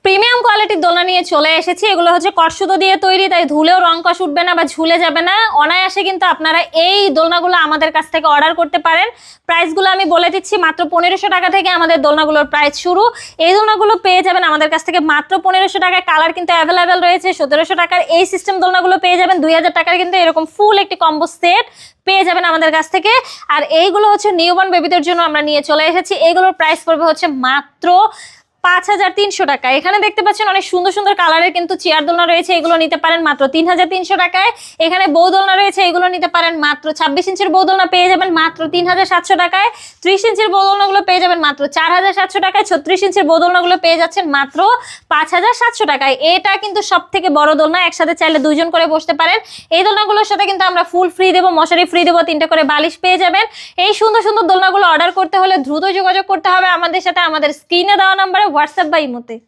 Premium কোয়ালিটির দোলনা নিয়ে চলে এসেছি। এগুলো হচ্ছে কটসুতো দিয়ে তৈরি, তাই ধুলেও রং কষ উঠবে না বা ঝুলে যাবে না। অনায়াসে কিন্তু আপনারা এই দোলনাগুলো আমাদের কাছ থেকে অর্ডার করতে পারেন। প্রাইসগুলো আমি বলে দিচ্ছি, মাত্র 1500 টাকা থেকে আমাদের দোলনাগুলোর প্রাইস শুরু। এই দোলনাগুলো পেয়ে যাবেন আমাদের কাছ থেকে মাত্র 1500 টাকায়। কালার কিন্তু অ্যাভেলেবেল রয়েছে। 1700 টাকার এই সিস্টেম দোলনাগুলো পেয়ে যাবেন। 2000 টাকার কিন্তু এরকম ফুল একটি কম্বো সেট পেয়ে যাবেন আমাদের কাছ থেকে। আর এইগুলো হচ্ছে নিউবর্ন বেবিদের জন্য আমরা নিয়ে চলে এসেছি। এইগুলোর প্রাইস পড়বে হচ্ছে মাত্র 5300 টাকা। এখানে দেখতে পাচ্ছেন অনেক সুন্দর সুন্দর কালারের কিন্তু চেয়ার দোলনা রয়েছে, এগুলো নিতে পারেন মাত্র 3300 টাকায়। এখানে বউ দোলনা রয়েছে, এগুলো নিতে পারেন মাত্র 26 ইঞ্চির বউ দোলনা পেয়ে যাবেন মাত্র 3700 টাকায়। 30 ইঞ্চির বউ দোলনাগুলো পেয়ে যাবেন মাত্র 4700 টাকায়। 36 ইঞ্চির বউ দোলনাগুলো পেয়ে যাচ্ছেন মাত্র 5700 টাকায়। এটা কিন্তু সব থেকে বড় দোলনা, একসাথে চাইলে দুইজন করে বসতে পারেন। এই দোলনাগুলোর সাথে কিন্তু আমরা ফুল ফ্রি দেবো, মশারি ফ্রি দেবো, 3টা করে বালিশ পেয়ে যাবেন। এই সুন্দর সুন্দর দোলনাগুলো অর্ডার করতে হলে দ্রুত যোগাযোগ করতে হবে আমাদের সাথে, আমাদের স্ক্রিনে দেওয়া নাম্বারে হোয়াটসঅ্যাপ বা ইমোতে।